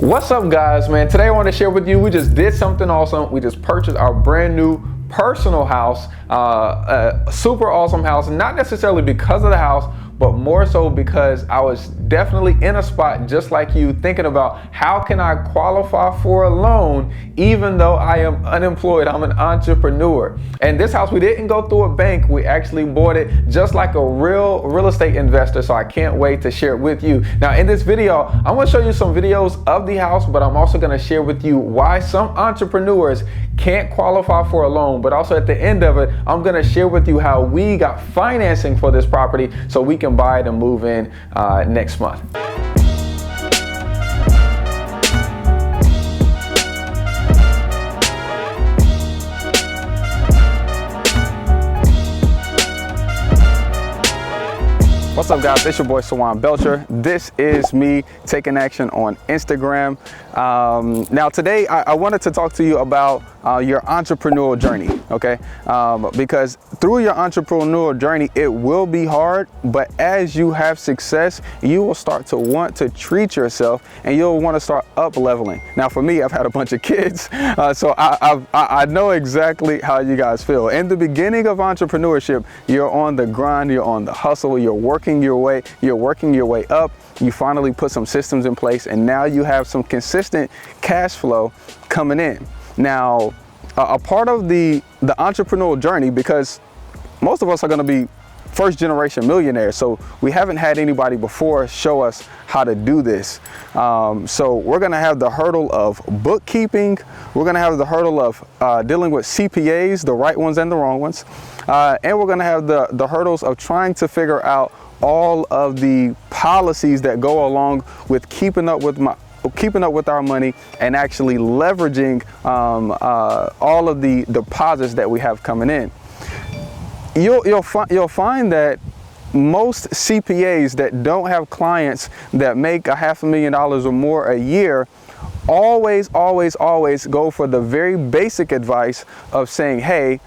What's up, guys, man? Today I want to share with you, we just did something awesome. We just purchased our brand new personal house, a super awesome house, not necessarily because of the house, but more so because I was definitely in a spot just like you, thinking about how can I qualify for a loan even though I am unemployed. I'm an entrepreneur. And this house, we didn't go through a bank. We actually bought it just like a real estate investor. So I can't wait to share it with you. Now in this video, I'm gonna show you some videos of the house, but I'm also gonna share with you why some entrepreneurs can't qualify for a loan. But also at the end of it, I'm gonna share with you how we got financing for this property so we can buy it and move in next month. What's up, guys? It's your boy Sawan Belcher. This is me taking action on Instagram. Now today I wanted to talk to you about your entrepreneurial journey, okay? Because through your entrepreneurial journey, it will be hard, but as you have success, you will start to want to treat yourself and you'll want to start up leveling. Now for me, I've had a bunch of kids, so I know exactly how you guys feel. In the beginning of entrepreneurship, you're on the grind, you're on the hustle, you're working your way up. You finally put some systems in place and now you have some consistent cash flow coming in. Now, a part of the entrepreneurial journey, because most of us are going to be first generation millionaires, so we haven't had anybody before show us how to do this. So we're going to have the hurdle of bookkeeping. We're going to have the hurdle of dealing with CPAs, the right ones and the wrong ones. And we're going to have the hurdles of trying to figure out all of the policies that go along with keeping up with our money and actually leveraging all of the deposits that we have coming in. You'll find that most CPAs that don't have clients that make $500,000 or more a year always go for the very basic advice of saying, hey,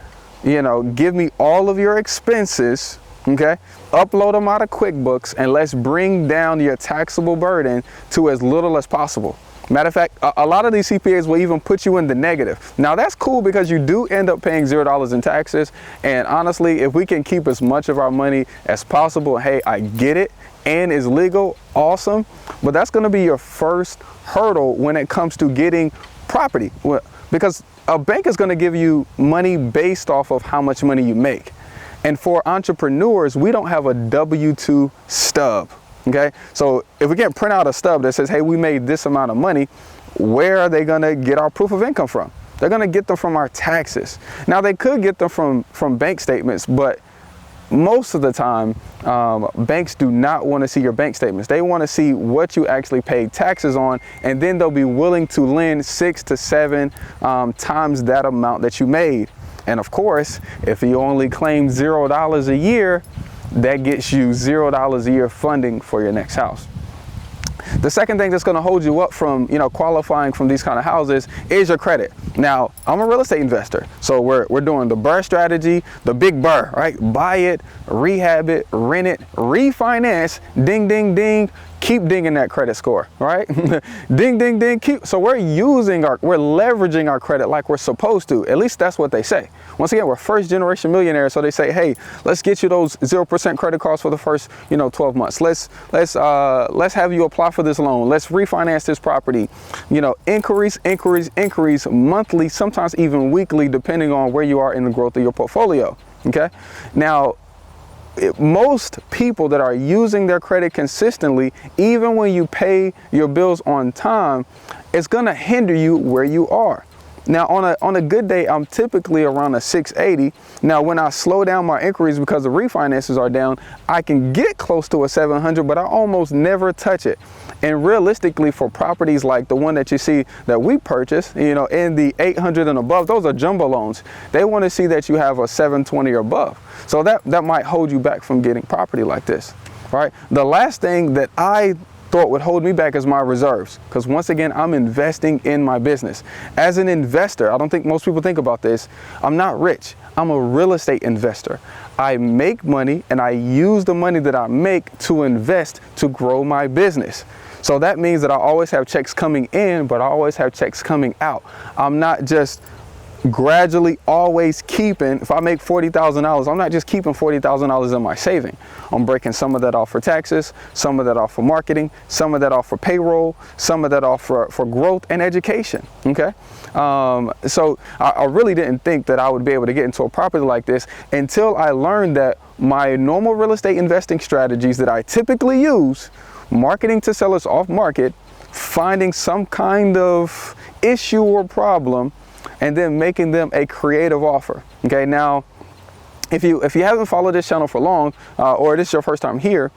give me all of your expenses, okay? Upload them out of QuickBooks and let's bring down your taxable burden to as little as possible. Matter of fact, a lot of these CPAs will even put you in the negative. Now that's cool because you do end up paying $0 in taxes. And honestly, if we can keep as much of our money as possible, hey, I get it, and is legal, awesome. But that's gonna be your first hurdle when it comes to getting property. Because a bank is gonna give you money based off of how much money you make. And for entrepreneurs, we don't have a W-2 stub, okay? So if we can't print out a stub that says, hey, we made this amount of money, where are they gonna get our proof of income from? They're gonna get them from our taxes. Now they could get them from bank statements, but most of the time, banks do not wanna see your bank statements. They wanna see what you actually paid taxes on, and then they'll be willing to lend 6 to 7 times that amount that you made. And of course, if you only claim $0 a year, that gets you $0 a year funding for your next house. The second thing that's going to hold you up from, qualifying from these kind of houses is your credit. Now, I'm a real estate investor, so we're doing the BRRRR strategy, the big BRRRR, right? Buy it, rehab it, rent it, refinance, ding, ding, ding. Keep dinging that credit score, right? Ding, ding, ding, so we're leveraging our credit like we're supposed to. At least that's what they say. Once again, we're first generation millionaires. So they say, hey, let's get you those 0% credit cards for the first, 12 months. Let's have you apply for this loan. Let's refinance this property. Inquiries monthly, sometimes even weekly, depending on where you are in the growth of your portfolio, okay? Now, most people that are using their credit consistently, even when you pay your bills on time, it's going to hinder you where you are. Now, on a good day, I'm typically around a 680. Now, when I slow down my inquiries because the refinances are down, I can get close to a 700, but I almost never touch it. And realistically, for properties like the one that you see that we purchased, in the 800 and above, those are jumbo loans. They want to see that you have a 720 or above. So that might hold you back from getting property like this, right? The last thing that I thought would hold me back is my reserves, because once again, I'm investing in my business. As an investor, I don't think most people think about this, I'm not rich. I'm a real estate investor. I make money and I use the money that I make to invest to grow my business. So that means that I always have checks coming in, but I always have checks coming out. I'm not just gradually always keeping, if I make $40,000, I'm not just keeping $40,000 in my saving. I'm breaking some of that off for taxes, some of that off for marketing, some of that off for payroll, some of that off for growth and education, okay? So I really didn't think that I would be able to get into a property like this until I learned that my normal real estate investing strategies that I typically use, marketing to sellers off market, finding some kind of issue or problem, and then making them a creative offer. Okay, now if you haven't followed this channel for long, or this is your first time here,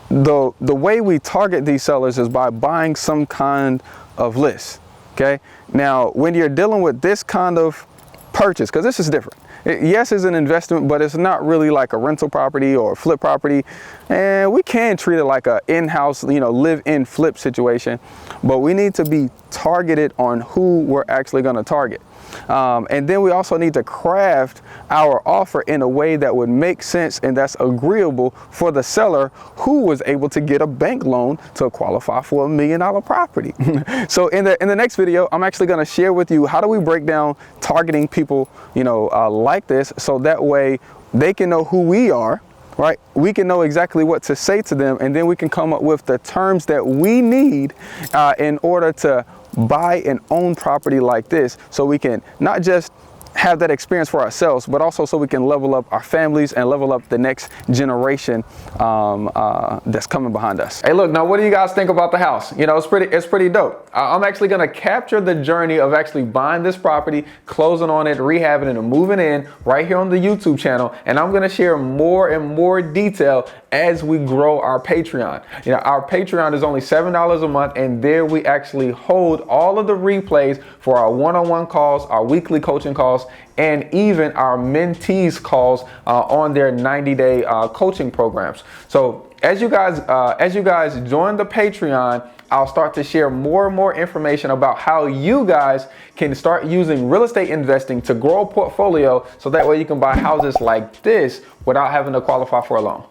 the way we target these sellers is by buying some kind of list. Okay, now when you're dealing with this kind of purchase, because this is different. Yes, it's an investment, but it's not really like a rental property or a flip property. And we can treat it like a in-house, live-in flip situation, but we need to be targeted on who we're actually going to target. And then we also need to craft our offer in a way that would make sense and that's agreeable for the seller who was able to get a bank loan to qualify for $1 million property. So in the next video, I'm actually going to share with you how do we break down targeting people, like this, so that way they can know who we are. Right? We can know exactly what to say to them, and then we can come up with the terms that we need in order to buy and own property like this, so we can not just have that experience for ourselves, but also so we can level up our families and level up the next generation that's coming behind us. Hey, look, now what do you guys think about the house? It's pretty dope. I'm actually gonna capture the journey of actually buying this property, closing on it, rehabbing it, and moving in right here on the YouTube channel. And I'm gonna share more and more detail as we grow our Patreon. Our Patreon is only $7 a month, and there we actually hold all of the replays for our one-on-one calls, our weekly coaching calls, and even our mentees calls on their 90-day coaching programs. So as you guys join the Patreon, I'll start to share more and more information about how you guys can start using real estate investing to grow a portfolio, so that way you can buy houses like this without having to qualify for a loan.